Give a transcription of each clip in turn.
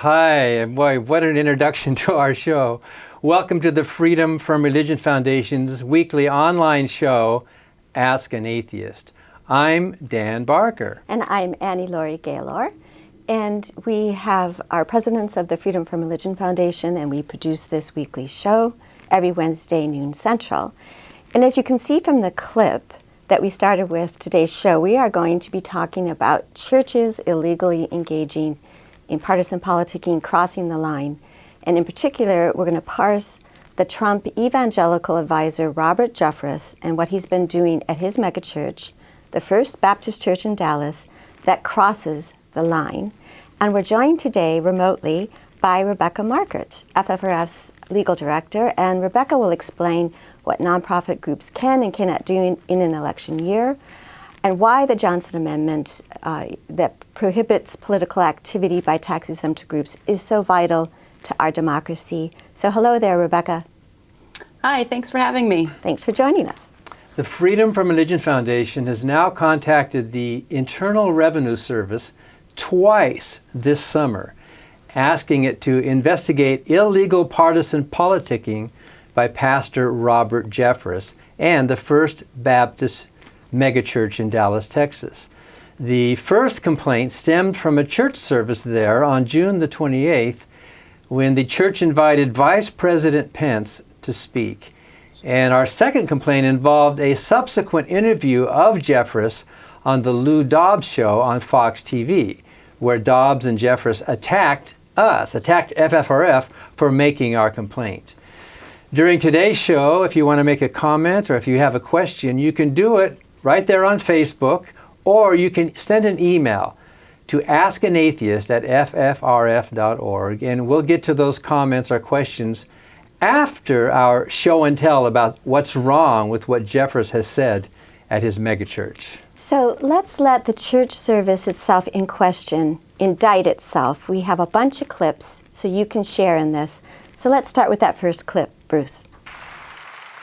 Hi, boy, what an introduction to our show. Welcome to the Freedom from Religion Foundation's weekly online show, Ask an Atheist. I'm Dan Barker. And I'm Annie Laurie Gaylor. And we have our presidents of the Freedom from Religion Foundation, and we produce this weekly show every Wednesday, noon Central. And as you can see from the clip that we started with today's show, we are going to be talking about churches illegally engaging in partisan politicking, crossing the line. And in particular, we're going to parse the Trump evangelical advisor, Robert Jeffress, and what he's been doing at his megachurch, the First Baptist Church in Dallas, that crosses the line. And we're joined today remotely by Rebecca Markert, FFRF's legal director, and Rebecca will explain what nonprofit groups can and cannot do in an election year, and why the Johnson Amendment that prohibits political activity by tax-exempt groups is so vital to our democracy. So hello there, Rebecca. Hi, thanks for having me. Thanks for joining us. The Freedom from Religion Foundation has now contacted the Internal Revenue Service twice this summer, asking it to investigate illegal partisan politicking by Pastor Robert Jeffress and the First Baptist megachurch in Dallas, Texas. The first complaint stemmed from a church service there on June the 28th when the church invited Vice President Pence to speak. And our second complaint involved a subsequent interview of Jeffress on the Lou Dobbs show on Fox TV, where Dobbs and Jeffress attacked FFRF for making our complaint. During today's show, if you want to make a comment or if you have a question, you can do it right there on Facebook, or you can send an email to askanatheist@ffrf.org, and we'll get to those comments or questions after our show and tell about what's wrong with what Jeffress has said at his megachurch. So let's let the church service itself in question indict itself. We have a bunch of clips so you can share in this. So let's start with that first clip, Bruce.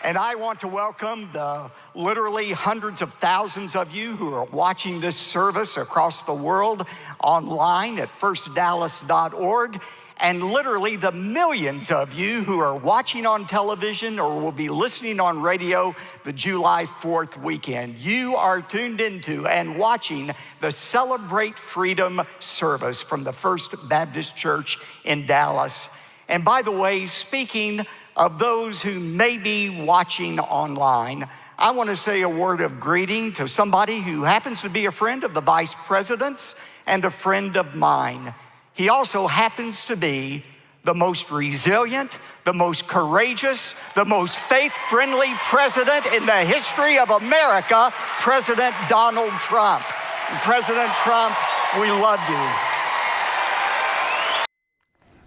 And I want to welcome the literally hundreds of thousands of you who are watching this service across the world online at firstdallas.org, and literally the millions of you who are watching on television or will be listening on radio the July 4th weekend. You are tuned into and watching the Celebrate Freedom service from the First Baptist Church in Dallas. And by the way, speaking of those who may be watching online, I want to say a word of greeting to somebody who happens to be a friend of the Vice President's and a friend of mine. He also happens to be the most resilient, the most courageous, the most faith-friendly president in the history of America, President Donald Trump. And President Trump, we love you.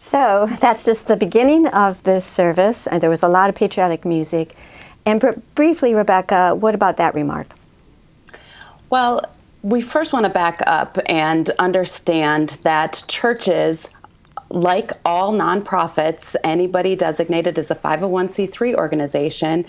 So that's just the beginning of this service, and there was a lot of patriotic music. And briefly, Rebecca, what about that remark? Well, we first want to back up and understand that churches, like all nonprofits, anybody designated as a 501c3 organization,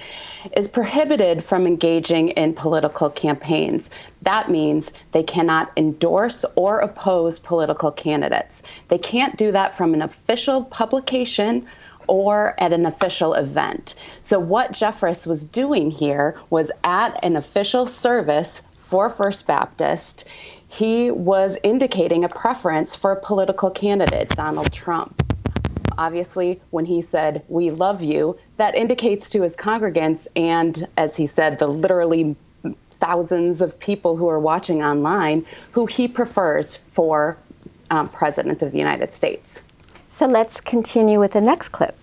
is prohibited from engaging in political campaigns. That means they cannot endorse or oppose political candidates. They can't do that from an official publication or at an official event. So what Jeffress was doing here was at an official service for First Baptist, he was indicating a preference for a political candidate, Donald Trump. Obviously, when he said, "We love you," that indicates to his congregants and, as he said, the literally thousands of people who are watching online, who he prefers for President of the United States. So let's continue with the next clip.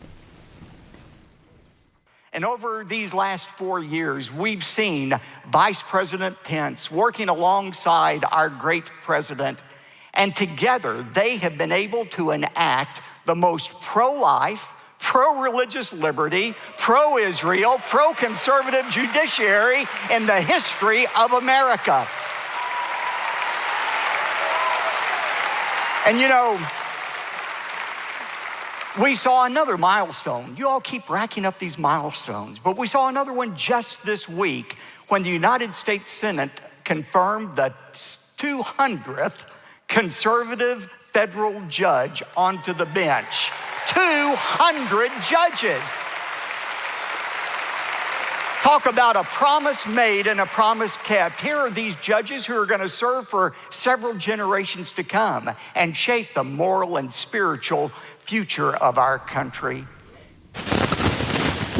And over these last 4 years, we've seen Vice President Pence working alongside our great president, and together they have been able to enact the most pro-life, pro-religious liberty, pro-Israel, pro-conservative judiciary in the history of America. And you know, we saw another milestone. You all keep racking up these milestones, but we saw another one just this week when the United States Senate confirmed the 200th conservative federal judge onto the bench. 200 judges. Talk about a promise made and a promise kept. Here are these judges who are going to serve for several generations to come and shape the moral and spiritual future of our country.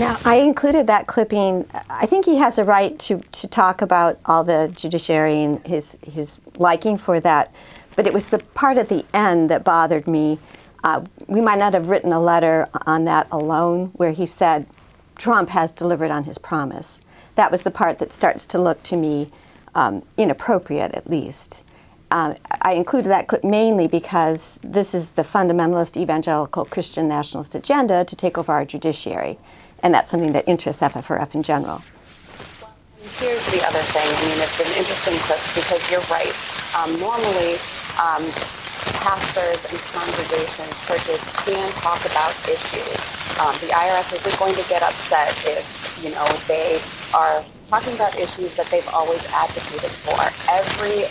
Now, I included that clipping. I think he has a right to talk about all the judiciary and his liking for that, but it was the part at the end that bothered me. We might not have written a letter on that alone where he said, Trump has delivered on his promise. That was the part that starts to look to me inappropriate, at least. I included that clip mainly because this is the fundamentalist evangelical Christian nationalist agenda to take over our judiciary. And that's something that interests FFRF in general. Here's the other thing. I mean, it's an interesting clip because you're right. Normally, pastors and congregations, churches can talk about issues. The IRS isn't going to get upset if, they are talking about issues that they've always advocated for. Every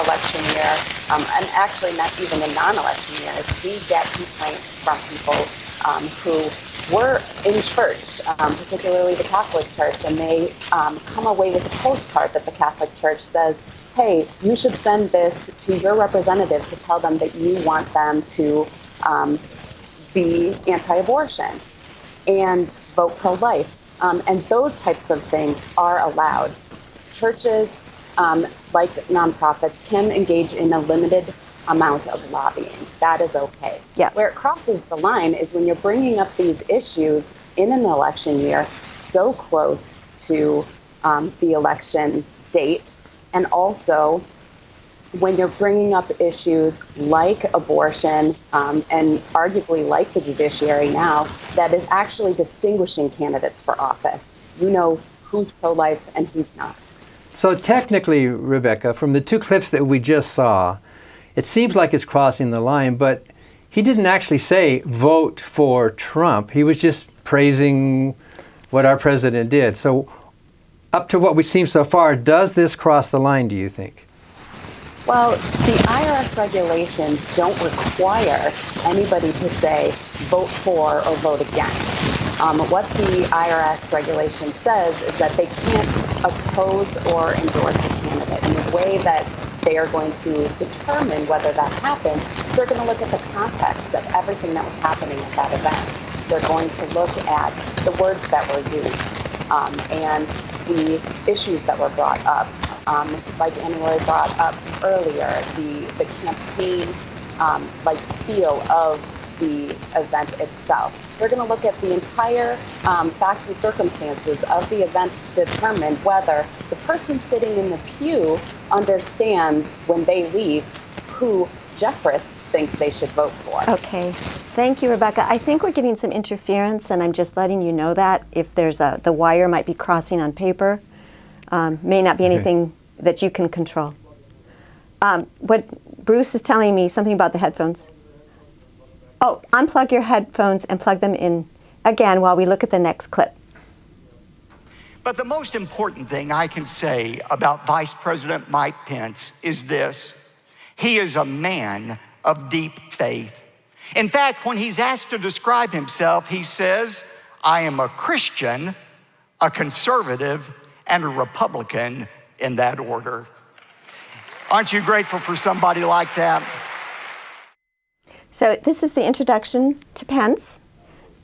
election year, and actually not even in non-election years, we get complaints from people who were in church, particularly the Catholic Church, and they come away with a postcard that the Catholic Church says, hey, you should send this to your representative to tell them that you want them to be anti-abortion and vote pro-life. And those types of things are allowed. Churches, like nonprofits, can engage in a limited amount of lobbying. That is okay. Yeah. Where it crosses the line is when you're bringing up these issues in an election year so close to the election date, and also when you're bringing up issues like abortion and arguably like the judiciary now, that is actually distinguishing candidates for office. You know who's pro-life and who's not. So technically, Rebecca, from the two clips that we just saw, it seems like it's crossing the line, but he didn't actually say vote for Trump. He was just praising what our president did. So up to what we've seen so far, does this cross the line, do you think? Well, the IRS regulations don't require anybody to say vote for or vote against. What the IRS regulation says is that they can't oppose or endorse a candidate. And the way that they are going to determine whether that happened, they're going to look at the context of everything that was happening at that event. They're going to look at the words that were used and the issues that were brought up. Like Anne-Marie brought up earlier, the campaign feel of the event itself. They're going to look at the entire facts and circumstances of the event to determine whether the person sitting in the pew understands when they leave who Jeffress thinks they should vote for. Okay. Thank you, Rebecca. I think we're getting some interference, and I'm just letting you know that if there's the wire might be crossing on paper. May not be anything that you can control. What Bruce is telling me, something about the headphones. Oh, unplug your headphones and plug them in again while we look at the next clip. But the most important thing I can say about Vice President Mike Pence is this: he is a man of deep faith. In fact, when he's asked to describe himself, he says, I am a Christian, a conservative, and a Republican, in that order. Aren't you grateful for somebody like that? So this is the introduction to Pence.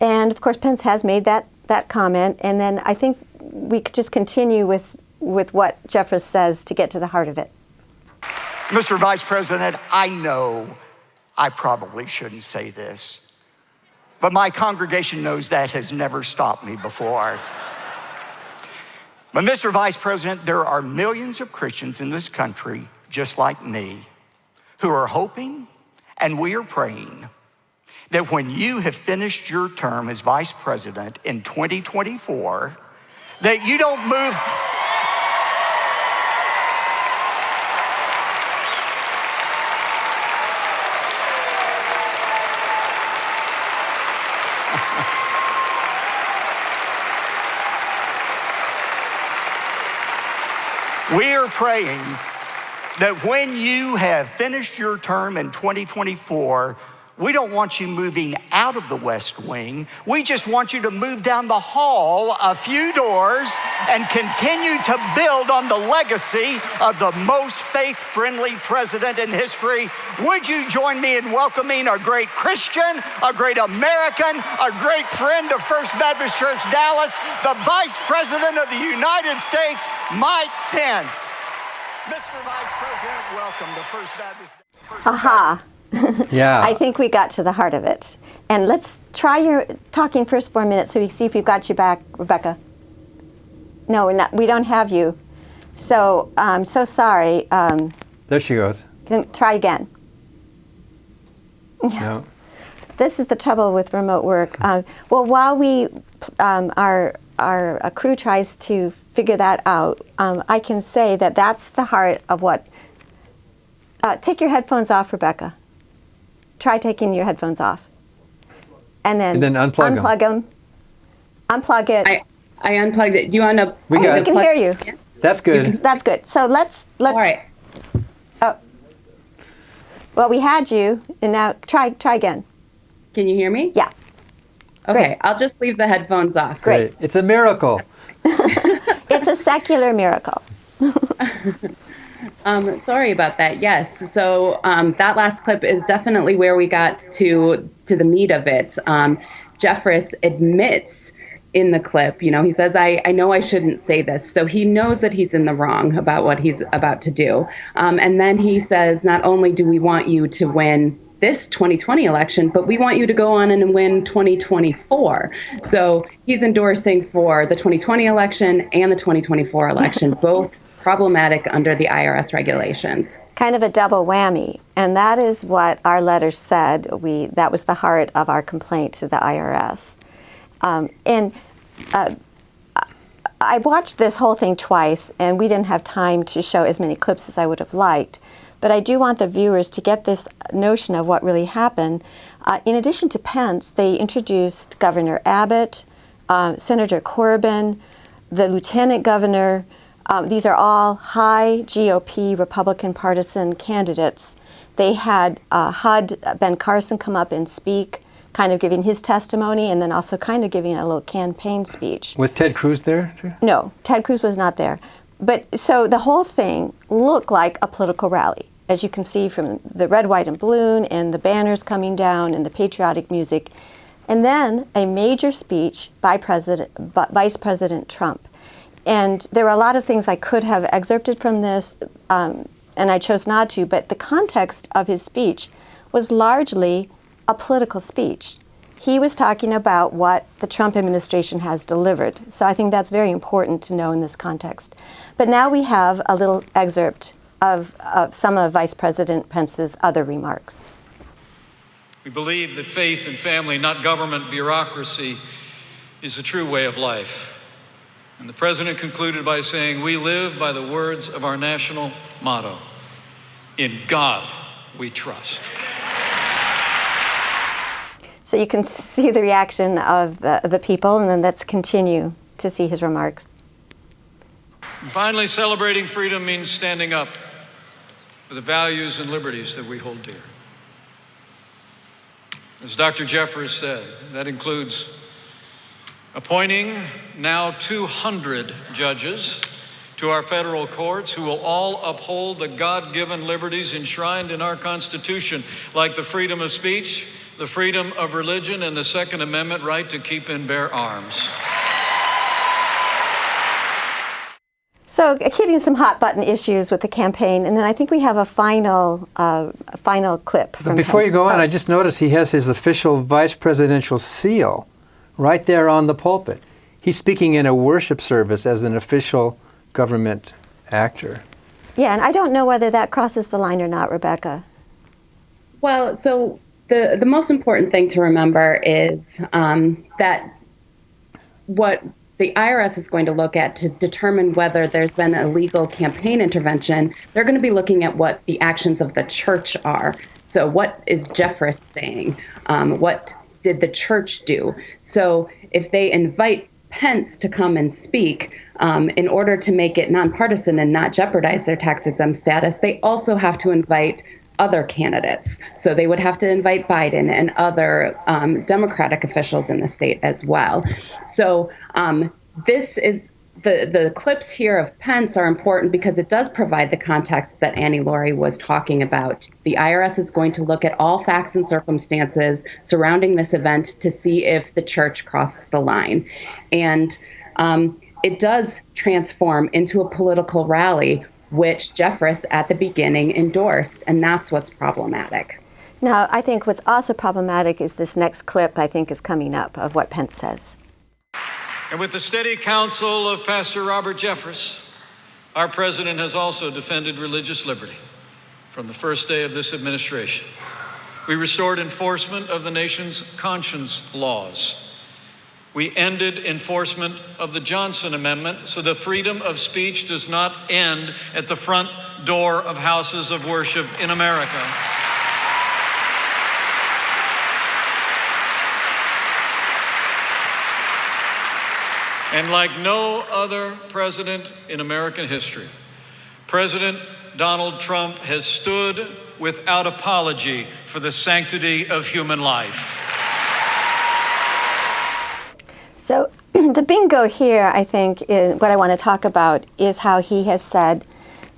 And of course, Pence has made that comment. And then I think we could just continue with what Jeffress says to get to the heart of it. Mr. Vice President, I know I probably shouldn't say this, but my congregation knows that has never stopped me before. But Mr. Vice President, there are millions of Christians in this country, just like me, who are hoping, and we are praying, that when you have finished your term as Vice President in 2024, that you don't move. We are praying that when you have finished your term in 2024, we don't want you moving out of the West Wing. We just want you to move down the hall a few doors and continue to build on the legacy of the most faith-friendly president in history. Would you join me in welcoming a great Christian, a great American, a great friend of First Baptist Church Dallas, the Vice President of the United States, Mike Pence. Mr. Vice President, welcome to First Baptist. Aha. Yeah. I think we got to the heart of it. And let's try your talking first for a minute so we see if we've got you back, Rebecca. No, we don't have you. So I'm so sorry. There she goes. Try again. No. This is the trouble with remote work. Well, while our crew tries to figure that out, I can say that that's the heart of what. Take your headphones off, Rebecca. Try taking your headphones off. And then unplug them. Unplug it. I unplugged it. Do you want to? We can hear you. That's good. That's good. So let's. All right. Oh. Well, we had you, and now try again. Can you hear me? Yeah. Okay, Great. I'll just leave the headphones off. Great. It's a miracle. It's a secular miracle. Sorry about that. Yes. So that last clip is definitely where we got to the meat of it. Jeffress admits in the clip, he says, I know I shouldn't say this. So he knows that he's in the wrong about what he's about to do. And then he says, not only do we want you to win this 2020 election, but we want you to go on and win 2024. So he's endorsing for the 2020 election and the 2024 election, both problematic under the IRS regulations. Kind of a double whammy. And that is what our letter said. That was the heart of our complaint to the IRS. I watched this whole thing twice, and we didn't have time to show as many clips as I would have liked. But I do want the viewers to get this notion of what really happened. In addition to Pence, they introduced Governor Abbott, Senator Corbin, the Lieutenant Governor. These are all high GOP Republican partisan candidates. They had HUD Ben Carson come up and speak, kind of giving his testimony, and then also kind of giving a little campaign speech. Was Ted Cruz there, too? No, Ted Cruz was not there. But so the whole thing looked like a political rally, as you can see from the red, white, and balloon, and the banners coming down, and the patriotic music. And then a major speech by Vice President Trump. And there were a lot of things I could have excerpted from this, and I chose not to, but the context of his speech was largely a political speech. He was talking about what the Trump administration has delivered. So I think that's very important to know in this context. But now we have a little excerpt of some of Vice President Pence's other remarks. We believe that faith and family, not government bureaucracy, is the true way of life. And the president concluded by saying, we live by the words of our national motto, in God we trust. So you can see the reaction of the people, and then let's continue to see his remarks. And finally, celebrating freedom means standing up for the values and liberties that we hold dear. As Dr. Jeffress said, that includes appointing now 200 judges to our federal courts who will all uphold the God-given liberties enshrined in our Constitution, like the freedom of speech, the freedom of religion, and the Second Amendment right to keep and bear arms. So hitting some hot button issues with the campaign, and then I think we have a final clip from But before Pence. you go on, I just noticed he has his official vice presidential seal right there on the pulpit. He's speaking in a worship service as an official government actor. Yeah, and I don't know whether that crosses the line or not, Rebecca. Well, so the most important thing to remember is that what the IRS is going to look at to determine whether there's been illegal campaign intervention, they're going to be looking at what the actions of the church are. So what is Jeffress saying? What did the church do? So if they invite Pence to come and speak, in order to make it nonpartisan and not jeopardize their tax-exempt status, they also have to invite other candidates. So they would have to invite Biden and other Democratic officials in the state as well. So this is the clips here of Pence are important because it does provide the context that Annie Laurie was talking about. The IRS is going to look at all facts and circumstances surrounding this event to see if the church crossed the line. And it does transform into a political rally, which Jeffress at the beginning endorsed, and that's what's problematic. Now, I think what's also problematic is this next clip I think is coming up of what Pence says. And with the steady counsel of Pastor Robert Jeffress, our president has also defended religious liberty from the first day of this administration. We restored enforcement of the nation's conscience laws. We ended enforcement of the Johnson Amendment so the freedom of speech does not end at the front door of houses of worship in America. And like no other president in American history, President Donald Trump has stood without apology for the sanctity of human life. So the bingo here, I think, is what I want to talk about is how he has said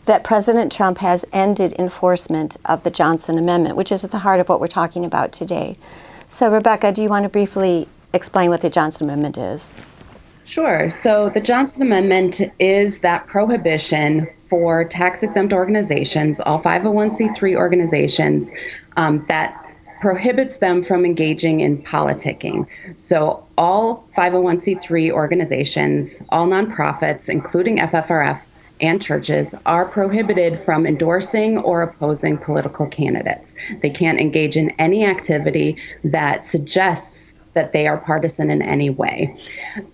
that President Trump has ended enforcement of the Johnson Amendment, which is at the heart of what we're talking about today. So Rebecca, do you want to briefly explain what the Johnson Amendment is? Sure. So the Johnson Amendment is that prohibition for tax-exempt organizations, all 501c3 organizations, that prohibits them from engaging in politicking. So all 501c3 organizations, all nonprofits, including FFRF and churches, are prohibited from endorsing or opposing political candidates. They can't engage in any activity that suggests that they are partisan in any way.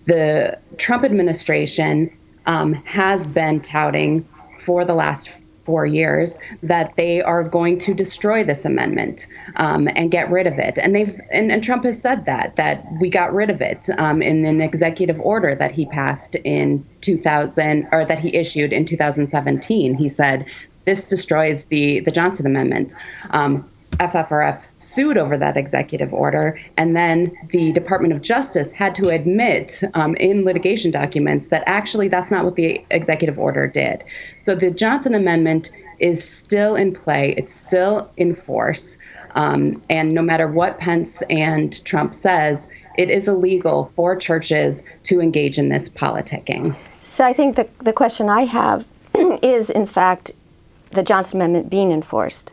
The Trump administration has been touting for the last 4 years that they are going to destroy this amendment and get rid of it. And Trump has said that we got rid of it in an executive order that he passed in 2000, or that he issued in 2017. He said, this destroys the Johnson Amendment. FFRF sued over that executive order, and then the Department of Justice had to admit in litigation documents that actually that's not what the executive order did. So the Johnson Amendment is still in play. It's still in force. And no matter what Pence and Trump says, it is illegal for churches to engage in this politicking. So I think the question I have is, in fact, the Johnson Amendment being enforced.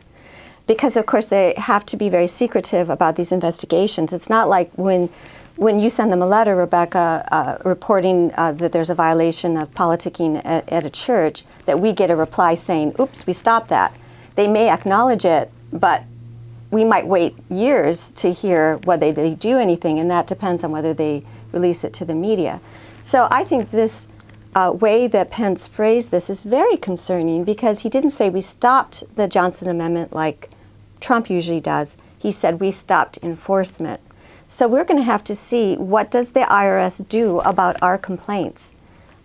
Because, of course, they have to be very secretive about these investigations. It's not like when you send them a letter, Rebecca, reporting that there's a violation of politicking at a church, that we get a reply saying, oops, we stopped that. They may acknowledge it, but we might wait years to hear whether they do anything, and that depends on whether they release it to the media. So I think this way that Pence phrased this is very concerning, because he didn't say we stopped the Johnson Amendment like Trump usually does. He said we stopped enforcement. So we're going to have to see, what does the IRS do about our complaints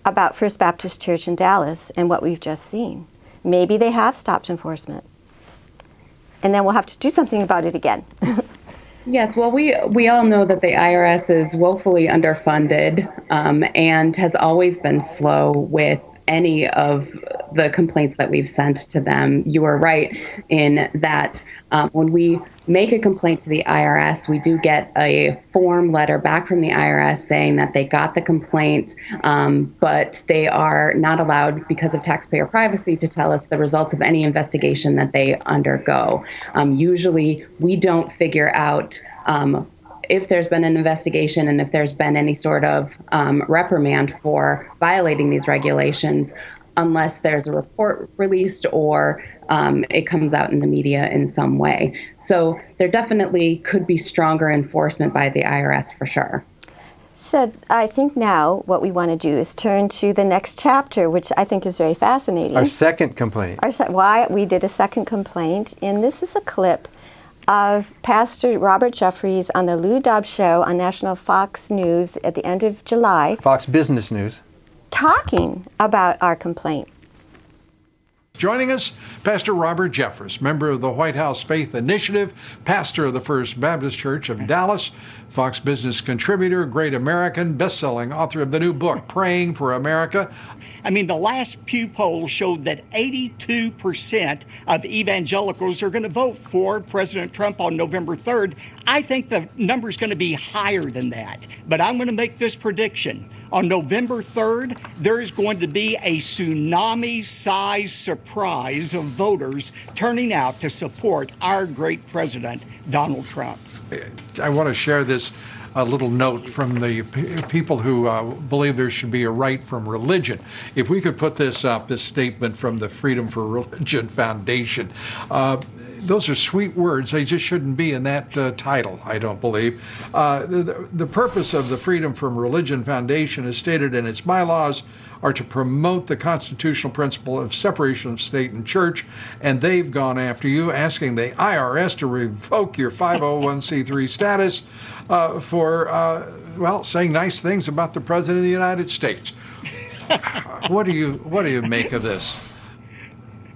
about First Baptist Church in Dallas and what we've just seen. Maybe they have stopped enforcement. And then we'll have to do something about it again. Yes, well, we all know that the IRS is woefully underfunded and has always been slow with any of the complaints that we've sent to them. You are right in that when we make a complaint to the IRS, we do get a form letter back from the IRS saying that they got the complaint, but they are not allowed, because of taxpayer privacy, to tell us the results of any investigation that they undergo. Usually, we don't figure out if there's been an investigation and if there's been any sort of reprimand for violating these regulations, unless there's a report released or it comes out in the media in some way. So there definitely could be stronger enforcement by the IRS for sure. So I think now what we want to do is turn to the next chapter, which I think is very fascinating. Our second complaint. Why we did a second complaint, and this is a clip of Pastor Robert Jeffress on the Lou Dobbs Show on National Fox News at the end of July. Fox Business News. Talking about our complaint. Joining us, Pastor Robert Jeffress, member of the White House Faith Initiative, pastor of the First Baptist Church of Dallas, Fox Business contributor, great American, best-selling author of the new book, Praying for America. I mean, the last Pew poll showed that 82% of evangelicals are going to vote for President Trump on November 3rd. I think the number's going to be higher than that, but I'm going to make this prediction. On November 3rd, there is going to be a tsunami-sized surprise of voters turning out to support our great president, Donald Trump. I want to share this little note from the people who believe there should be a right from religion. If we could put this up, this statement from the Freedom for Religion Foundation. Those are sweet words. They just shouldn't be in that title, I don't believe. The purpose of the Freedom from Religion Foundation, as stated in its bylaws, are to promote the constitutional principle of separation of state and church, and they've gone after you, asking the IRS to revoke your 501c3 status for saying nice things about the President of the United States. What do you make of this?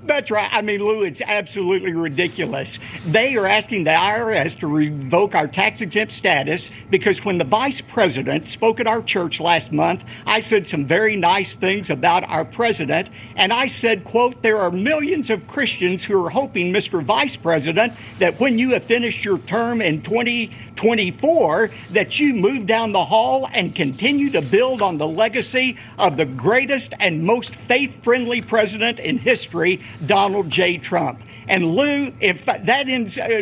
That's right. I mean, Lou, it's absolutely ridiculous. They are asking the IRS to revoke our tax-exempt status because when the vice president spoke at our church last month, I said some very nice things about our president. And I said, quote, there are millions of Christians who are hoping, Mr. Vice President, that when you have finished your term in 2024, that you move down the hall and continue to build on the legacy of the greatest and most faith-friendly president in history, Donald J. Trump. And Lou, if that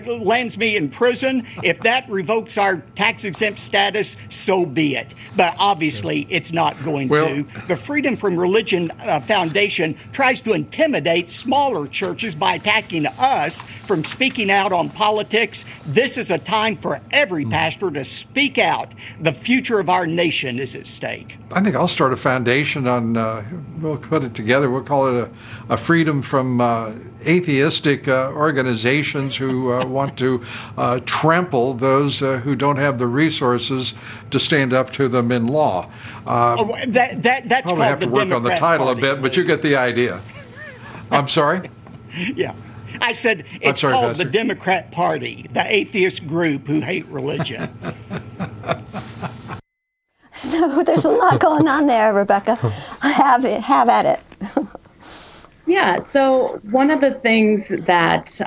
lands me in prison, if that revokes our tax-exempt status, so be it. But obviously, it's not going to. The Freedom from Religion Foundation tries to intimidate smaller churches by attacking us from speaking out on politics. This is a time for every pastor to speak out. The future of our nation is at stake. I think I'll start a foundation on, we'll put it together, we'll call it a freedom from atheistic organizations who want to trample those who don't have the resources to stand up to them in law. That's probably have to work on the title a bit, but you get the idea. I'm sorry? Yeah. I said it's called Pastor. The Democrat Party, the atheist group who hate religion. So there's a lot going on there, Rebecca. Have at it. Yeah, so one of the things that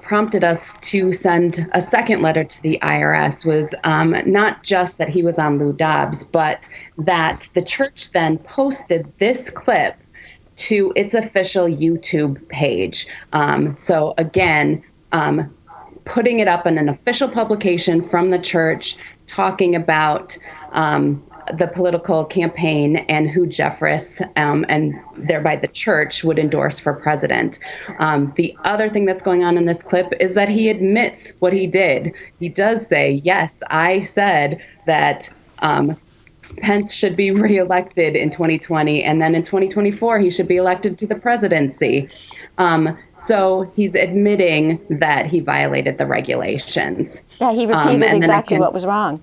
prompted us to send a second letter to the IRS was not just that he was on Lou Dobbs, but that the church then posted this clip to its official YouTube page. So again, putting it up in an official publication from the church, talking about the political campaign and who Jeffress and thereby the church would endorse for president. The other thing that's going on in this clip is that he admits what he did. He does say, yes, I said that Pence should be reelected in 2020, and then in 2024 he should be elected to the presidency. So he's admitting that he violated the regulations. Yeah, he repeated exactly what was wrong.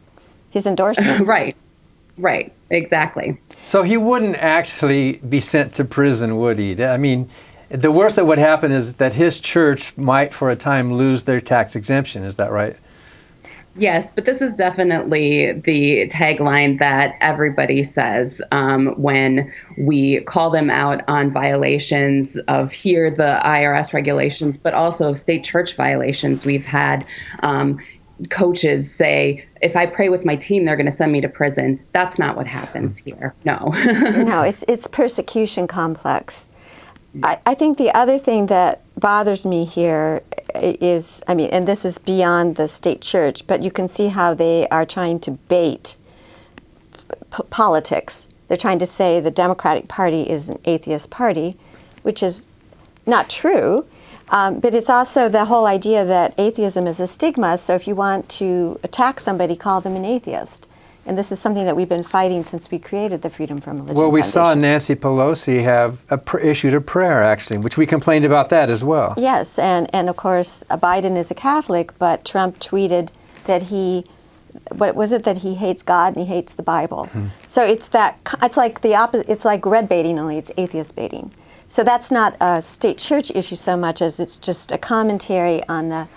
His endorsement. Right, exactly. So he wouldn't actually be sent to prison, would he? I mean, the worst that would happen is that his church might, for a time, lose their tax exemption. Is that right? Yes, but this is definitely the tagline that everybody says when we call them out on violations of here, the IRS regulations, but also state church violations. We've had coaches say, if I pray with my team, they're going to send me to prison. That's not what happens here. No. No, it's persecution complex. I think the other thing that bothers me here is, and this is beyond the state church, but you can see how they are trying to bait politics. They're trying to say the Democratic Party is an atheist party, which is not true. But it's also the whole idea that atheism is a stigma, so if you want to attack somebody, call them an atheist. And this is something that we've been fighting since we created the Freedom from Religion Well, we Foundation. saw Nancy Pelosi have issued a prayer, actually, which we complained about that as well. Yes, and of course, Biden is a Catholic, but Trump tweeted that what was it, that he hates God and he hates the Bible. So it's like the opposite. It's like red baiting, only it's atheist baiting. So that's not a state church issue so much as it's just a commentary on the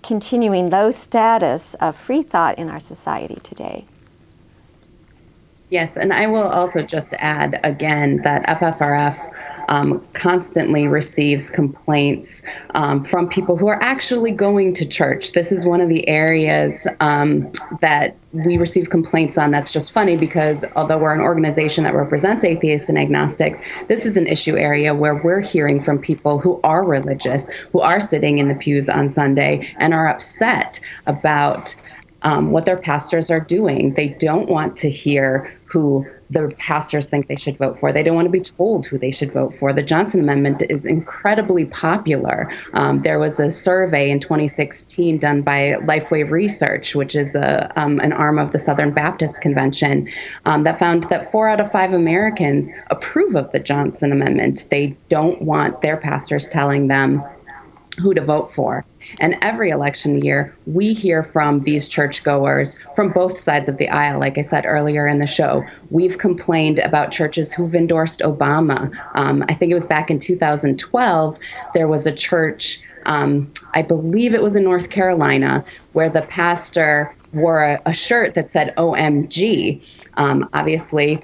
continuing low status of free thought in our society today. Yes, and I will also just add again that FFRF constantly receives complaints from people who are actually going to church. This is one of the areas that we receive complaints on. That's just funny because although we're an organization that represents atheists and agnostics, this is an issue area where we're hearing from people who are religious, who are sitting in the pews on Sunday and are upset about what their pastors are doing. They don't want to hear who the pastors think they should vote for. They don't want to be told who they should vote for. The Johnson Amendment is incredibly popular. There was a survey in 2016 done by Lifeway Research, which is an arm of the Southern Baptist Convention, that found that 4 out of 5 Americans approve of the Johnson Amendment. They don't want their pastors telling them who to vote for. And every election year, we hear from these churchgoers from both sides of the aisle. Like I said earlier in the show, we've complained about churches who've endorsed Obama. I think it was back in 2012, there was a church, I believe it was in North Carolina, where the pastor wore a shirt that said OMG. Obviously,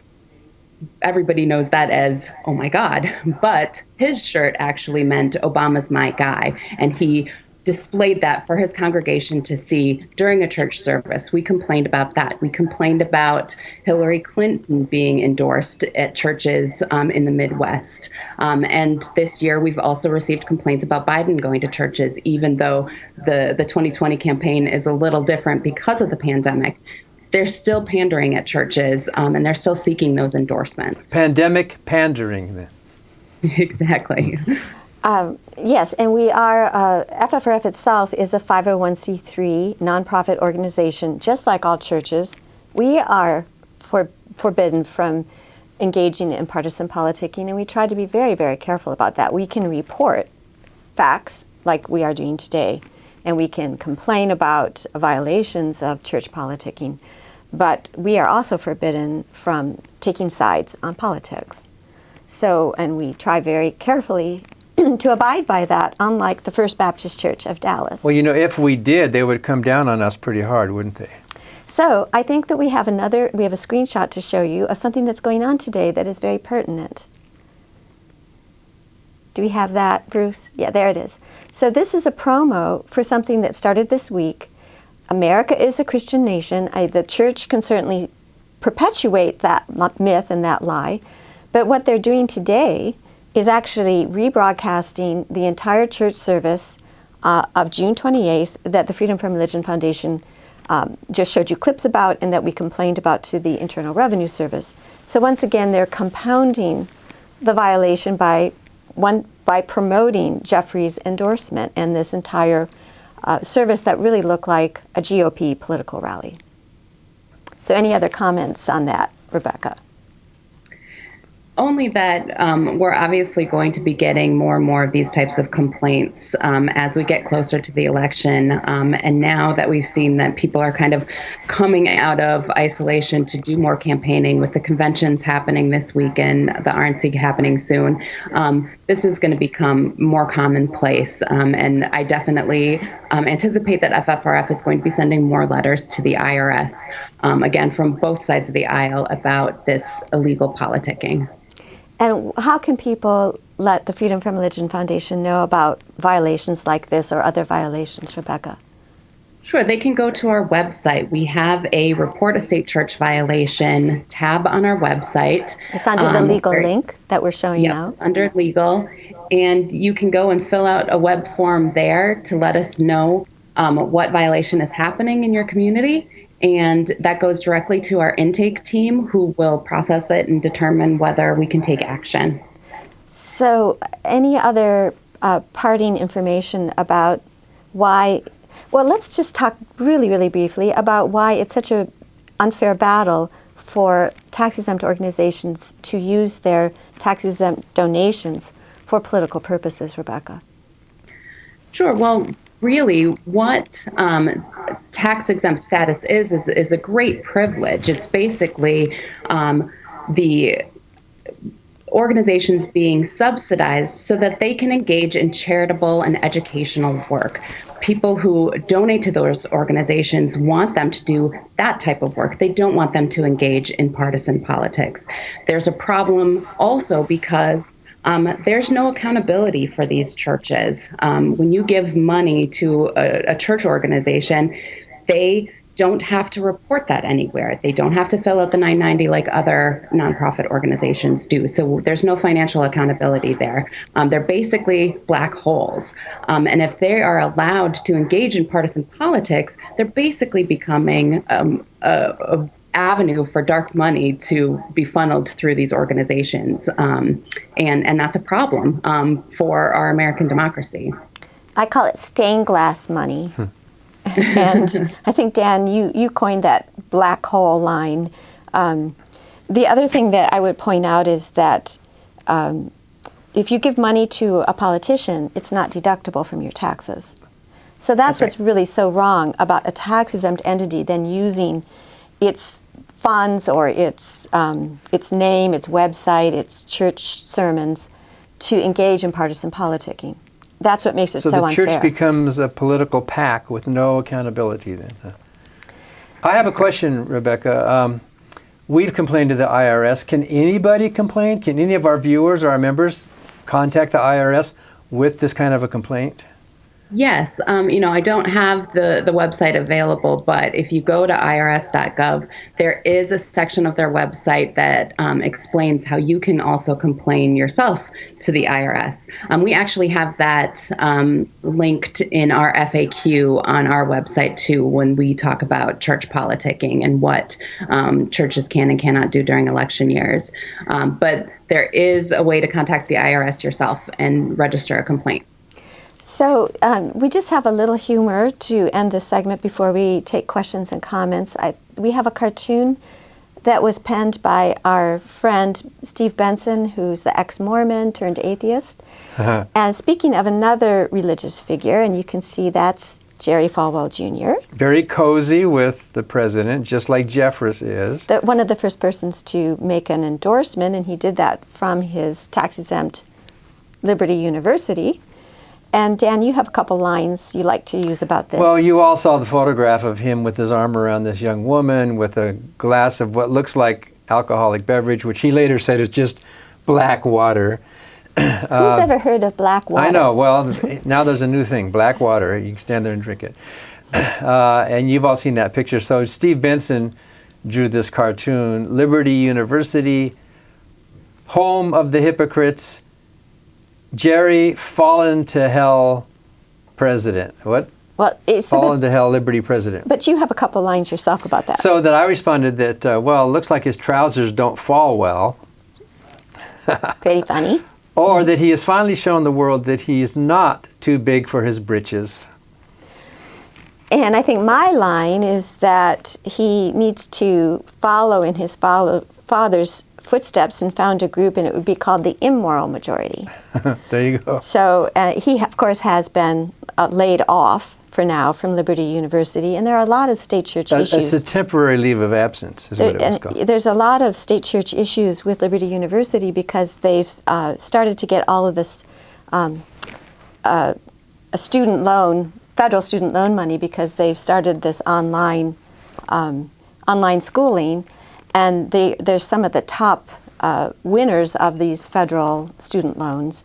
everybody knows that as, oh my God, but his shirt actually meant Obama's my guy. And he displayed that for his congregation to see during a church service. We complained about that. We complained about Hillary Clinton being endorsed at churches in the Midwest. And this year, we've also received complaints about Biden going to churches, even though the 2020 campaign is a little different because of the pandemic. They're still pandering at churches, and they're still seeking those endorsements. Pandemic pandering, then. Exactly. Yes, and we are, FFRF itself is a 501c3 nonprofit organization, just like all churches. We are forbidden from engaging in partisan politicking, and we try to be very, very careful about that. We can report facts like we are doing today, and we can complain about violations of church politicking, but we are also forbidden from taking sides on politics. So, and we try very carefully to abide by that, unlike the First Baptist Church of Dallas. Well, if we did, they would come down on us pretty hard, wouldn't they? So I think that we have a screenshot to show you of something that's going on today that is very pertinent. Do we have that, Bruce? Yeah, there it is. So this is a promo for something that started this week. America is a Christian nation. The church can certainly perpetuate that myth and that lie, but what they're doing today is actually rebroadcasting the entire church service of June 28th that the Freedom from Religion Foundation just showed you clips about and that we complained about to the Internal Revenue Service. So once again, they're compounding the violation by promoting Jeffrey's endorsement and this entire service that really looked like a GOP political rally. So any other comments on that, Rebecca? Only that we're obviously going to be getting more and more of these types of complaints as we get closer to the election. And now that we've seen that people are kind of coming out of isolation to do more campaigning with the conventions happening this week and the RNC happening soon, this is going to become more commonplace. And I definitely anticipate that FFRF is going to be sending more letters to the IRS, again, from both sides of the aisle about this illegal politicking. And how can people let the Freedom from Religion Foundation know about violations like this or other violations, Rebecca? Sure, they can go to our website. We have a Report a State Church Violation tab on our website. It's under the legal link that we're showing now. Under legal. And you can go and fill out a web form there to let us know what violation is happening in your community. And that goes directly to our intake team, who will process it and determine whether we can take action. So any other parting information about why, well, let's just talk really, really briefly about why it's such an unfair battle for tax-exempt organizations to use their tax-exempt donations for political purposes, Rebecca? Sure. Well, really, what tax-exempt status is a great privilege. It's basically the organizations being subsidized so that they can engage in charitable and educational work. People who donate to those organizations want them to do that type of work. They don't want them to engage in partisan politics. There's a problem also because there's no accountability for these churches. When you give money to a church organization, they don't have to report that anywhere. They don't have to fill out the 990 like other nonprofit organizations do. So there's no financial accountability there. They're basically black holes. And if they are allowed to engage in partisan politics, they're basically becoming a avenue for dark money to be funneled through these organizations. And that's a problem for our American democracy. I call it stained glass money. And I think, Dan, you coined that black hole line. The other thing that I would point out is that if you give money to a politician, it's not deductable from your taxes. So that's what's really so wrong about a tax-exempt entity then using its funds or its name, its website, its church sermons to engage in partisan politicking. That's what makes it so unfair. So the church becomes a political PAC with no accountability then. I have a question, Rebecca. We've complained to the IRS. Can anybody complain? Can any of our viewers or our members contact the IRS with this kind of a complaint? Yes. I don't have the website available, but if you go to irs.gov, there is a section of their website that explains how you can also complain yourself to the IRS. We actually have that linked in our FAQ on our website, too, when we talk about church politicking and what churches can and cannot do during election years. But there is a way to contact the IRS yourself and register a complaint. So we just have a little humor to end this segment before we take questions and comments. We have a cartoon that was penned by our friend Steve Benson, who's the ex-Mormon turned atheist. And speaking of another religious figure, and you can see that's Jerry Falwell Jr. Very cozy with the president, just like Jeffress is. One of the first persons to make an endorsement, and he did that from his tax-exempt Liberty University. And Dan, you have a couple lines you like to use about this. Well, you all saw the photograph of him with his arm around this young woman with a glass of what looks like alcoholic beverage, which he later said is just black water. Who's ever heard of black water? I know. Well, now there's a new thing, black water. You can stand there and drink it. And you've all seen that picture. So Steve Benson drew this cartoon, Liberty University, home of the hypocrites, Jerry, fallen to hell president. What? Well, fallen to hell Liberty president. But you have a couple lines yourself about that. So that I responded that, it looks like his trousers don't fall well. Pretty funny. Or that he has finally shown the world that he is not too big for his britches. And I think my line is that he needs to follow in his father's footsteps and found a group, and it would be called the immoral majority. There you go. So he, of course, has been laid off for now from Liberty University, and there are a lot of state church issues. It's a temporary leave of absence, is what it was called. There's a lot of state church issues with Liberty University because they've started to get all of this a student loan, federal student loan money, because they've started this online schooling. And there's some of the top winners of these federal student loans.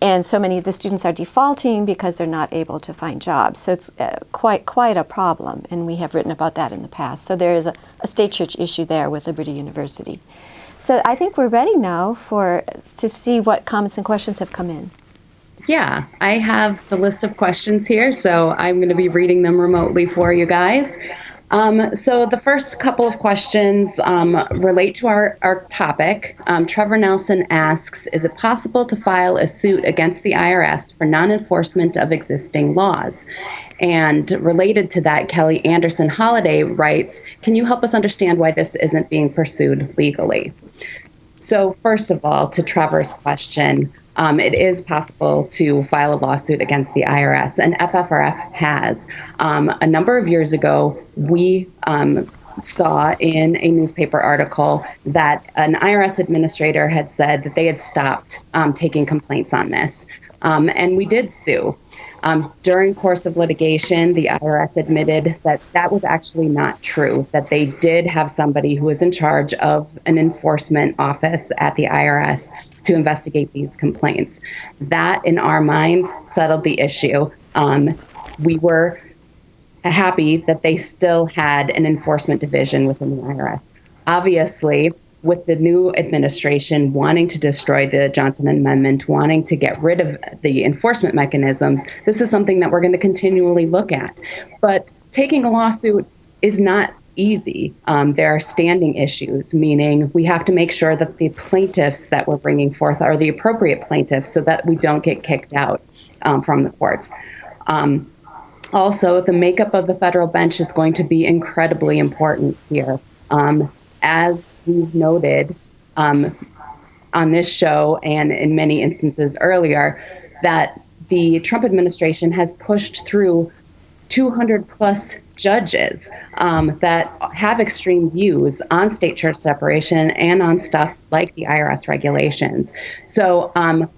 And so many of the students are defaulting because they're not able to find jobs. So it's quite a problem, and we have written about that in the past. So there is a state church issue there with Liberty University. So I think we're ready now to see what comments and questions have come in. Yeah, I have the list of questions here, so I'm going to be reading them remotely for you guys. So the first couple of questions relate to our topic. Trevor Nelson asks, is it possible to file a suit against the IRS for non-enforcement of existing laws? And related to that, Kelly Anderson Holiday writes, can you help us understand why this isn't being pursued legally? So first of all, to Trevor's question, it is possible to file a lawsuit against the IRS, and FFRF has. A number of years ago, we saw in a newspaper article that an IRS administrator had said that they had stopped taking complaints on this, and we did sue. During course of litigation, the IRS admitted that that was actually not true, that they did have somebody who was in charge of an enforcement office at the IRS to investigate these complaints. That, in our minds, settled the issue. We were happy that they still had an enforcement division within the IRS. Obviously, with the new administration wanting to destroy the Johnson Amendment, wanting to get rid of the enforcement mechanisms, this is something that we're going to continually look at. But taking a lawsuit is not easy. There are standing issues, meaning we have to make sure that the plaintiffs that we're bringing forth are the appropriate plaintiffs so that we don't get kicked out from the courts. Also, the makeup of the federal bench is going to be incredibly important here. As we've noted on this show and in many instances earlier, that the Trump administration has pushed through 200 plus judges that have extreme views on state-church separation and on stuff like the IRS regulations. So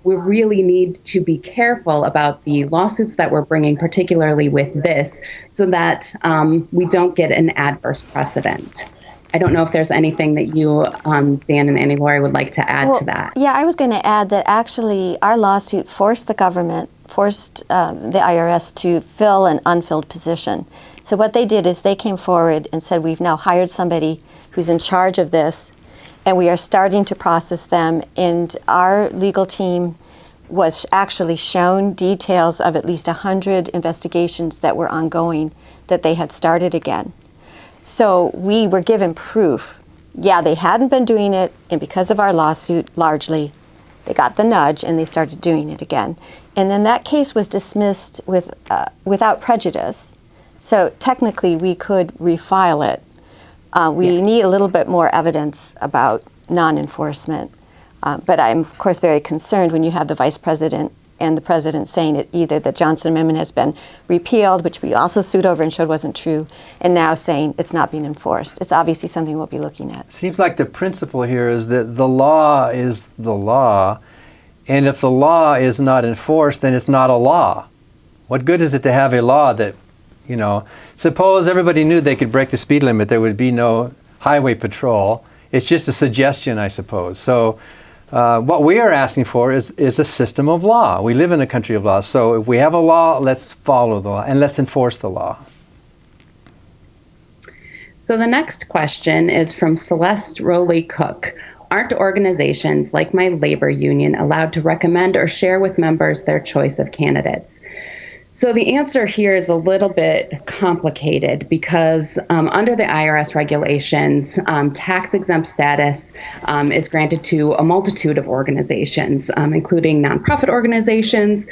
we really need to be careful about the lawsuits that we're bringing, particularly with this, so that we don't get an adverse precedent. I don't know if there's anything that you, Dan and Annie Laurie, would like to add to that. Yeah, I was going to add that actually our lawsuit forced the government, forced the IRS to fill an unfilled position. So what they did is they came forward and said, we've now hired somebody who's in charge of this, and we are starting to process them. And our legal team was actually shown details of at least 100 investigations that were ongoing that they had started again. So we were given proof. Yeah, they hadn't been doing it, and because of our lawsuit, largely, they got the nudge and they started doing it again. And then that case was dismissed without prejudice. So technically, we could refile it. We need a little bit more evidence about non-enforcement. But I'm, of course, very concerned when you have the vice president and the president saying it, either the Johnson Amendment has been repealed, which we also sued over and showed wasn't true, and now saying it's not being enforced. It's obviously something we'll be looking at. Seems like the principle here is that the law is the law, and if the law is not enforced, then it's not a law. What good is it to have a law that, suppose everybody knew they could break the speed limit, there would be no highway patrol. It's just a suggestion, I suppose. So what we are asking for is a system of law. We live in a country of law. So if we have a law, let's follow the law and let's enforce the law. So the next question is from Celeste Rowley Cook. Aren't organizations like my labor union allowed to recommend or share with members their choice of candidates? So the answer here is a little bit complicated because under the IRS regulations, tax-exempt status is granted to a multitude of organizations, including nonprofit organizations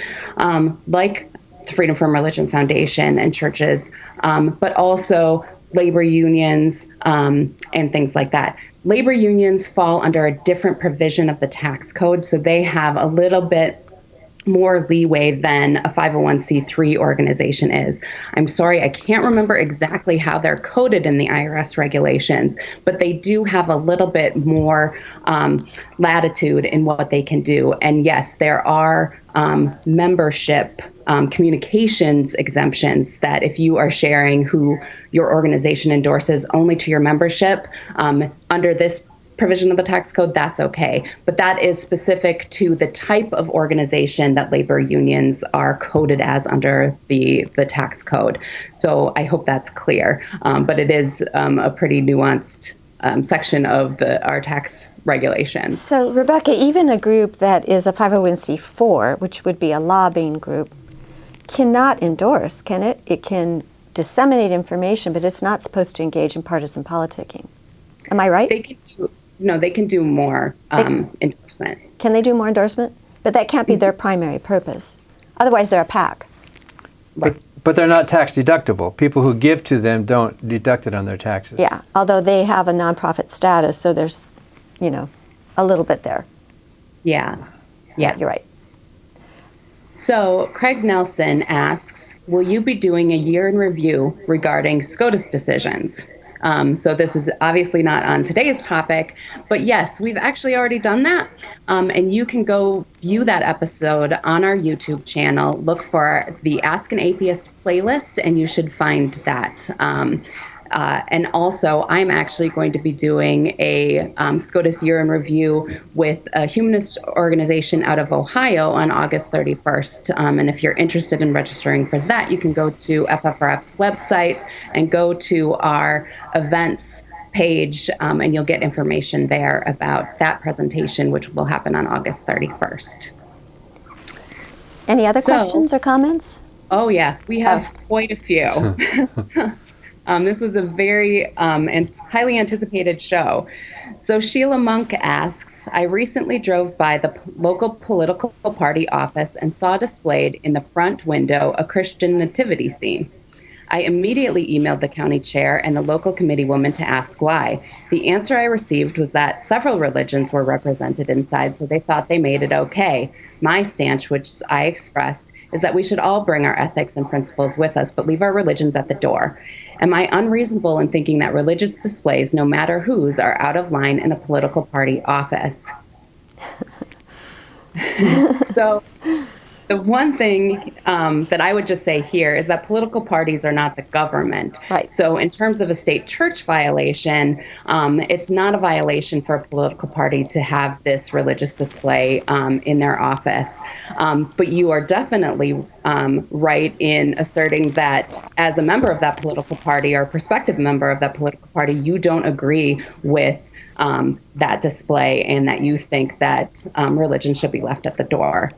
like the Freedom from Religion Foundation and churches, but also labor unions and things like that. Labor unions fall under a different provision of the tax code, so they have a little bit more leeway than a 501c3 organization is. I'm sorry, I can't remember exactly how they're coded in the IRS regulations, but they do have a little bit more latitude in what they can do. And yes, there are membership communications exemptions that if you are sharing who your organization endorses only to your membership under this provision of the tax code, that's okay. But that is specific to the type of organization that labor unions are coded as under the tax code. So I hope that's clear. But it is a pretty nuanced section of our tax regulations. So Rebecca, even a group that is a 501c4, which would be a lobbying group, cannot endorse, can it? It can disseminate information, but it's not supposed to engage in partisan politicking. Am I right? They can do more endorsement. Can they do more endorsement? But that can't be their primary purpose. Otherwise, they're a PAC. But they're not tax deductible. People who give to them don't deduct it on their taxes. Yeah, although they have a nonprofit status, so there's, a little bit there. Yeah. You're right. So Craig Nelson asks, will you be doing a year in review regarding SCOTUS decisions? So this is obviously not on today's topic, but yes, we've actually already done that. And you can go view that episode on our YouTube channel. Look for the Ask an Atheist playlist, and you should find that. And also, I'm actually going to be doing a SCOTUS year in review with a humanist organization out of Ohio on August 31st. And if you're interested in registering for that, you can go to FFRF's website and go to our events page, and you'll get information there about that presentation, which will happen on August 31st. Any other questions or comments? Oh, yeah, we have quite a few. This was a very highly anticipated show. So Sheila Monk asks, I recently drove by the local political party office and saw displayed in the front window a Christian nativity scene. I immediately emailed the county chair and the local committee woman to ask why. The answer I received was that several religions were represented inside, so they thought they made it okay. My stance, which I expressed, is that we should all bring our ethics and principles with us, but leave our religions at the door. Am I unreasonable in thinking that religious displays, no matter whose, are out of line in a political party office? So the one thing that I would just say here is that political parties are not the government. Right. So in terms of a state church violation, it's not a violation for a political party to have this religious display in their office. But you are definitely right in asserting that as a member of that political party or a prospective member of that political party, you don't agree with that display and that you think that religion should be left at the door.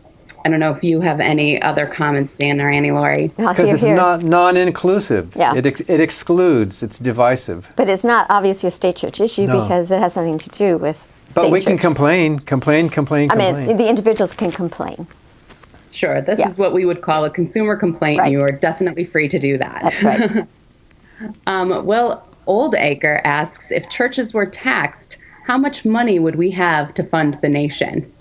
I don't know if you have any other comments, Dan or Annie Laurie. Because it's not non-inclusive. Yeah. It excludes. It's divisive. But it's not obviously a state church issue because it has nothing to do with But we can church. complain. I mean, the individuals can complain. Sure, this is what we would call a consumer complaint, and you are definitely free to do that. That's right. Well, Oldacre asks, if churches were taxed, how much money would we have to fund the nation?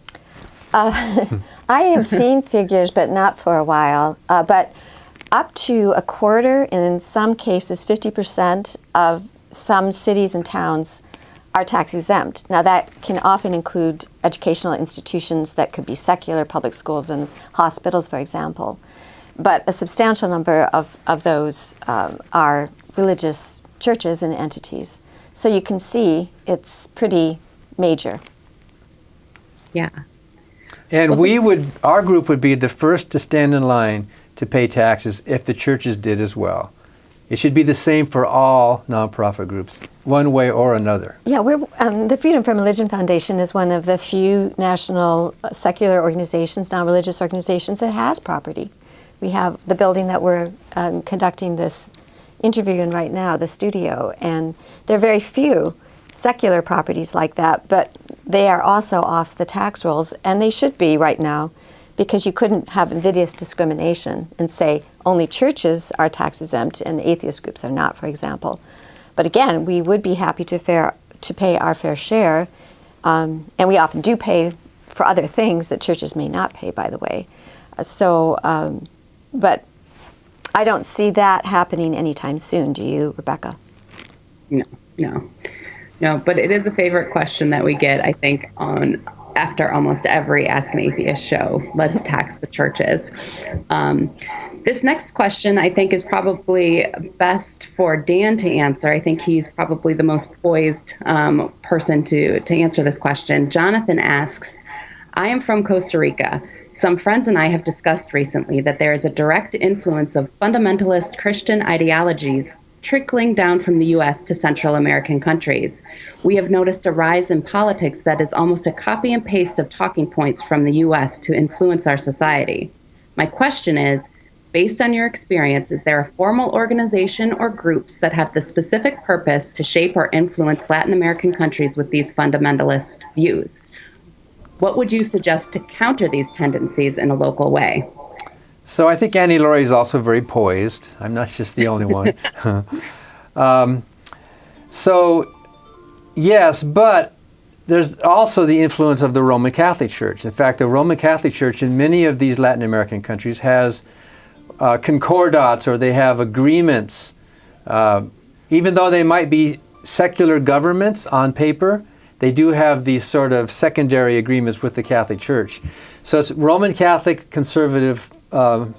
I have seen figures, but not for a while. But up to a quarter, and in some cases 50% of some cities and towns are tax exempt. Now that can often include educational institutions that could be secular, public schools and hospitals, for example. But a substantial number of those are religious churches and entities. So you can see it's pretty major. Yeah. And our group would be the first to stand in line to pay taxes if the churches did as well. It should be the same for all nonprofit groups, one way or another. Yeah, the Freedom from Religion Foundation is one of the few national secular organizations, non-religious organizations that has property. We have the building that we're conducting this interview in right now, the studio, and there are very few secular properties like that, but they are also off the tax rolls, and they should be right now, because you couldn't have invidious discrimination and say only churches are tax exempt and atheist groups are not, for example. But again, we would be happy to pay our fair share, and we often do pay for other things that churches may not pay, by the way. But I don't see that happening anytime soon. Do you, Rebecca? No, but it is a favorite question that we get, I think, after almost every Ask an Atheist show. Let's tax the churches. This next question, I think, is probably best for Dan to answer. I think he's probably the most poised person to answer this question. Jonathan asks, I am from Costa Rica. Some friends and I have discussed recently that there is a direct influence of fundamentalist Christian ideologies trickling down from the U.S. to Central American countries. We have noticed a rise in politics that is almost a copy and paste of talking points from the U.S. to influence our society. My question is, based on your experience, is there a formal organization or groups that have the specific purpose to shape or influence Latin American countries with these fundamentalist views? What would you suggest to counter these tendencies in a local way? So I think Annie Laurie is also very poised. I'm not just the only one. So yes, but there's also the influence of the Roman Catholic Church. In fact, the Roman Catholic Church in many of these Latin American countries has concordats, or they have agreements. Even though they might be secular governments on paper, they do have these sort of secondary agreements with the Catholic Church. So it's Roman Catholic conservative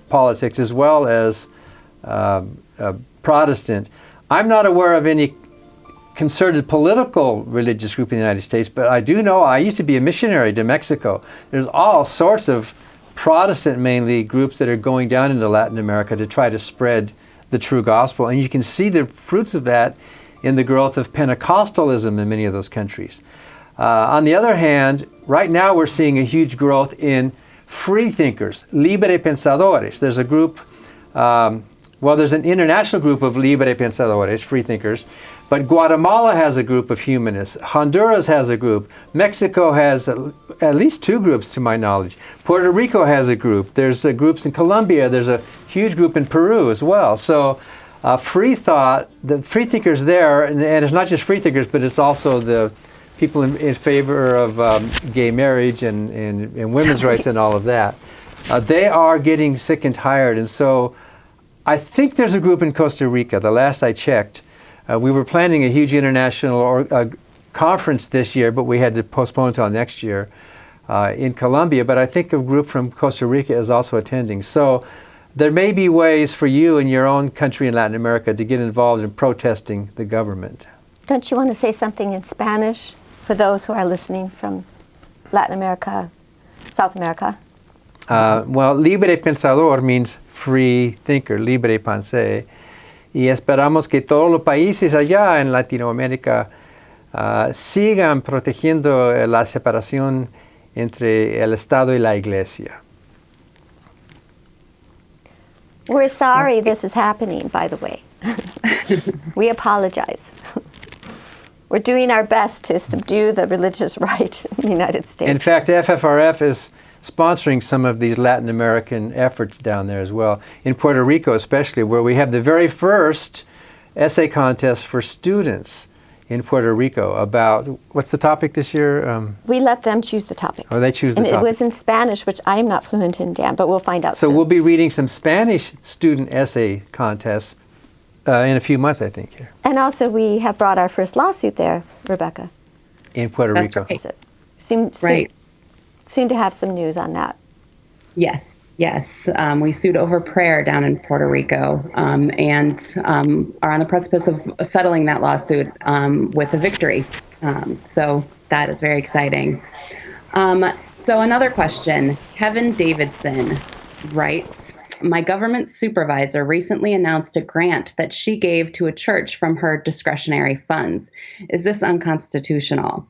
politics as well as Protestant. I'm not aware of any concerted political religious group in the United States, but I do know, I used to be a missionary to Mexico. There's all sorts of Protestant mainly groups that are going down into Latin America to try to spread the true gospel. And you can see the fruits of that in the growth of Pentecostalism in many of those countries. On the other hand, right now we're seeing a huge growth in free thinkers, libre pensadores. There's a group, there's an international group of libre pensadores, free thinkers, but Guatemala has a group of humanists. Honduras has a group. Mexico has at least two groups to my knowledge. Puerto Rico has a group. There's groups in Colombia. There's a huge group in Peru as well. So free thought, the free thinkers there, and it's not just free thinkers, but it's also the people in favor of gay marriage and women's rights and all of that. They are getting sick and tired. And so I think there's a group in Costa Rica. The last I checked, we were planning a huge international conference this year, but we had to postpone until next year in Colombia. But I think a group from Costa Rica is also attending. So there may be ways for you in your own country in Latin America to get involved in protesting the government. Don't you want to say something in Spanish for those who are listening from Latin America, South America? Libre pensador means free thinker, libre pensé. Y esperamos que todos los países allá en Latinoamérica sigan protegiendo la separación entre el Estado y la Iglesia. We're sorry this is happening, by the way. We apologize. We're doing our best to subdue the religious right in the United States. In fact, FFRF is sponsoring some of these Latin American efforts down there as well. In Puerto Rico especially, where we have the very first essay contest for students in Puerto Rico about, what's the topic this year? We let them choose the topic. Oh, they choose the topic. And it was in Spanish, which I am not fluent in, Dan, but we'll find out So soon. we'll be reading some Spanish student essay contests in a few months, I think. Here. And also we have brought our first lawsuit there, Rebecca. In Puerto That's Rico. right. So soon to have some news on that. Yes. We sued over prayer down in Puerto Rico and are on the precipice of settling that lawsuit with a victory. So that is very exciting. So another question, Kevin Davidson writes, my government supervisor recently announced a grant that she gave to a church from her discretionary funds. Is this unconstitutional?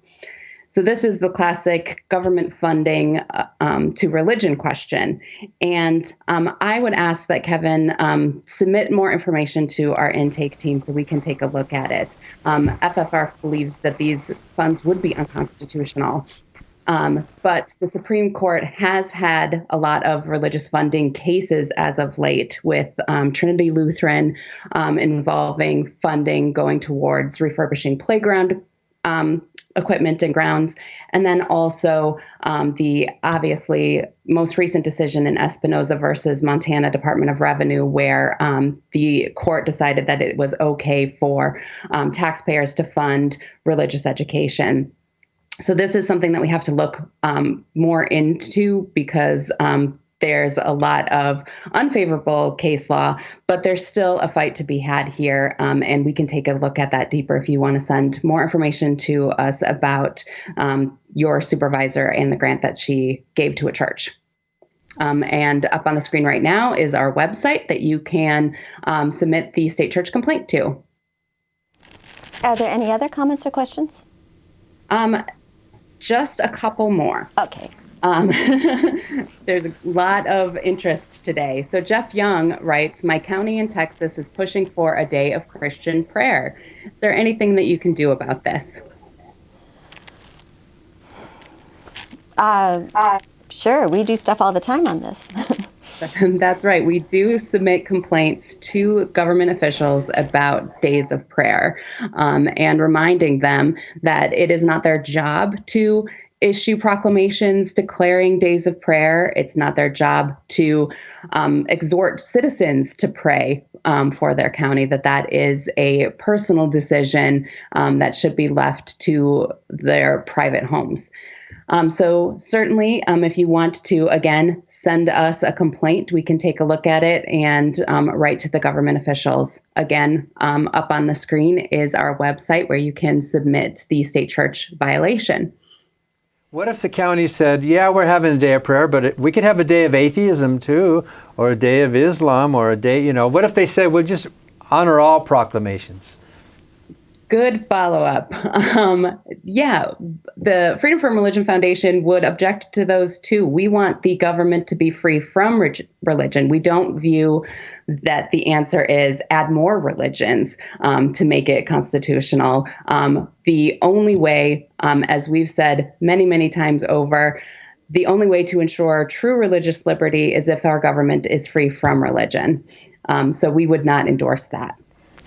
So this is the classic government funding to religion question. And I would ask that Kevin submit more information to our intake team so we can take a look at it. FFRF believes that these funds would be unconstitutional. But the Supreme Court has had a lot of religious funding cases as of late with Trinity Lutheran involving funding going towards refurbishing playground equipment and grounds. And then also the obviously most recent decision in Espinoza versus Montana Department of Revenue, where the court decided that it was okay for taxpayers to fund religious education. So this is something that we have to look more into because there's a lot of unfavorable case law, but there's still a fight to be had here. And we can take a look at that deeper if you want to send more information to us about your supervisor and the grant that she gave to a church. And up on the screen right now is our website that you can submit the state church complaint to. Are there any other comments or questions? Just a couple more. Okay. There's a lot of interest today. So Jeff Young writes, my county in Texas is pushing for a day of Christian prayer. Is there anything that you can do about this? Sure, we do stuff all the time on this. That's right. We do submit complaints to government officials about days of prayer, and reminding them that it is not their job to issue proclamations declaring days of prayer. It's not their job to exhort citizens to pray for their county, that is a personal decision that should be left to their private homes. So certainly, if you want to, again, send us a complaint, we can take a look at it and write to the government officials. Again, up on the screen is our website where you can submit the state church violation. What if the county said, yeah, we're having a day of prayer, but we could have a day of atheism too, or a day of Islam, or a day, what if they said, we'll just honor all proclamations? Good follow-up. Yeah, the Freedom from Religion Foundation would object to those too. We want the government to be free from religion. We don't view that the answer is add more religions to make it constitutional. The only way, as we've said many, many times over, the only way to ensure true religious liberty is if our government is free from religion. So we would not endorse that.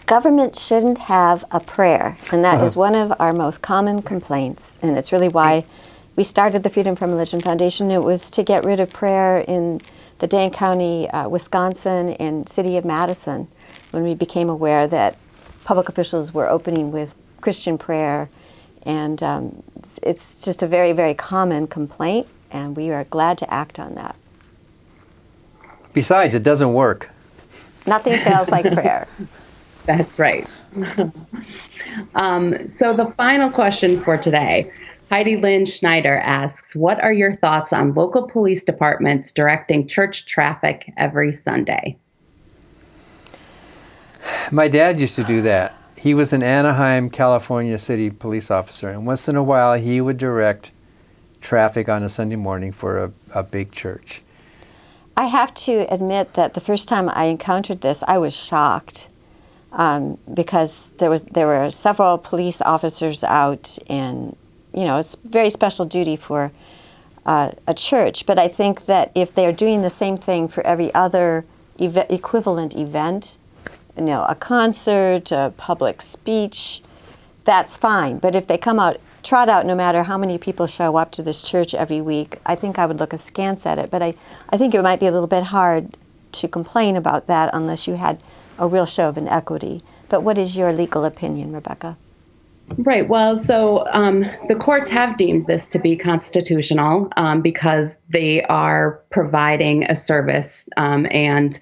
Government shouldn't have a prayer, and that is one of our most common complaints, and it's really why we started the Freedom from Religion Foundation. It was to get rid of prayer in the Dane County, Wisconsin, and city of Madison, when we became aware that public officials were opening with Christian prayer, and it's just a very, very common complaint, and we are glad to act on that. Besides, it doesn't work. Nothing fails like prayer. That's right. So the final question for today, Heidi Lynn Schneider asks, what are your thoughts on local police departments directing church traffic every Sunday? My dad used to do that. He was an Anaheim, California city police officer, and once in a while he would direct traffic on a Sunday morning for a big church. I have to admit that the first time I encountered this, I was shocked. Because there were several police officers out, and it's very special duty for a church. But I think that if they're doing the same thing for every other equivalent event, a concert, a public speech, that's fine. But if they trot out no matter how many people show up to this church every week, I think I would look askance at it. But I think it might be a little bit hard to complain about that unless you had a real show of inequity. But what is your legal opinion, Rebecca? Right. Well, so the courts have deemed this to be constitutional because they are providing a service and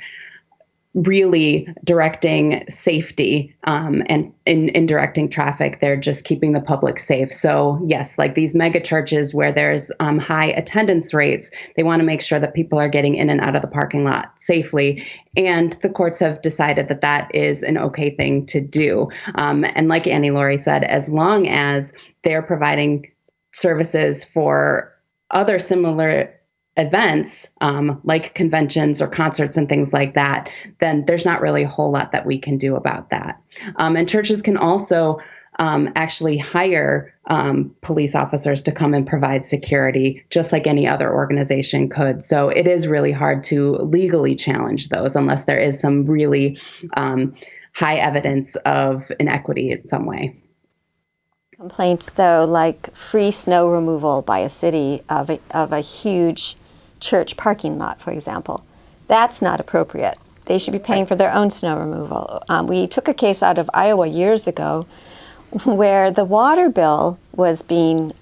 really directing safety and in directing traffic. They're just keeping the public safe. So yes, like these mega churches where there's high attendance rates, they want to make sure that people are getting in and out of the parking lot safely. And the courts have decided that that is an okay thing to do. And like Annie Laurie said, as long as they're providing services for other similar events like conventions or concerts and things like that, then there's not really a whole lot that we can do about that. And churches can also actually hire police officers to come and provide security, just like any other organization could. So it is really hard to legally challenge those unless there is some really high evidence of inequity in some way. Complaints, though, like free snow removal by a city of a huge church parking lot, for example, that's not appropriate. They should be paying for their own snow removal. We took a case out of Iowa years ago where the water bill was being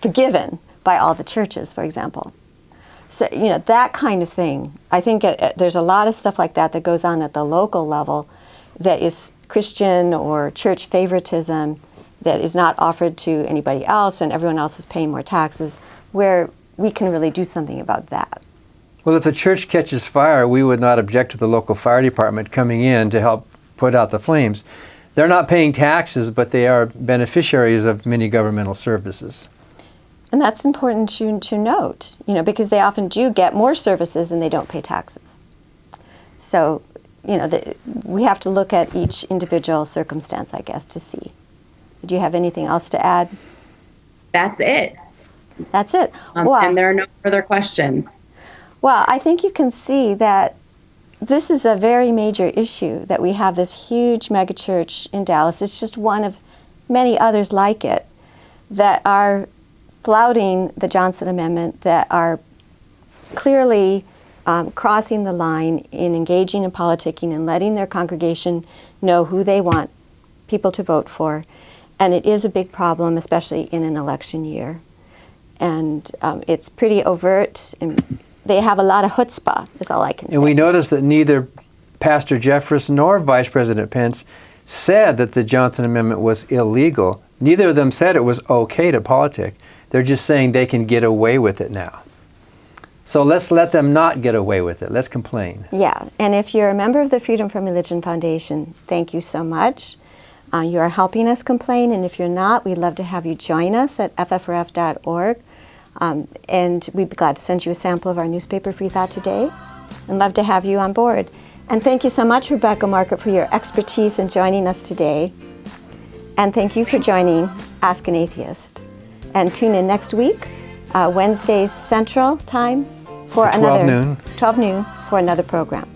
forgiven by all the churches, for example. So, that kind of thing. I think there's a lot of stuff like that that goes on at the local level that is Christian or church favoritism that is not offered to anybody else, and everyone else is paying more taxes, where we can really do something about that. Well, if the church catches fire, we would not object to the local fire department coming in to help put out the flames. They're not paying taxes, but they are beneficiaries of many governmental services. And that's important to note, because they often do get more services and they don't pay taxes. So, we have to look at each individual circumstance, I guess, to see. Do you have anything else to add? That's it. That's it. And there are no further questions. Well, I think you can see that this is a very major issue, that we have this huge megachurch in Dallas. It's just one of many others like it that are flouting the Johnson Amendment, that are clearly crossing the line in engaging in politicking and letting their congregation know who they want people to vote for. And it is a big problem, especially in an election year. And it's pretty overt, and they have a lot of chutzpah, is all I can say. And we noticed that neither Pastor Jeffress nor Vice President Pence said that the Johnson Amendment was illegal. Neither of them said it was okay to politic. They're just saying they can get away with it now. So let's let them not get away with it. Let's complain. Yeah, and if you're a member of the Freedom from Religion Foundation, thank you so much. You are helping us complain, and if you're not, we'd love to have you join us at FFRF.org. And we'd be glad to send you a sample of our newspaper, Free Thought Today, and love to have you on board. And thank you so much, Rebecca Market, for your expertise in joining us today. And thank you for joining Ask an Atheist. And tune in next week, Wednesdays Central Time, for 12 noon. 12 noon, for another program.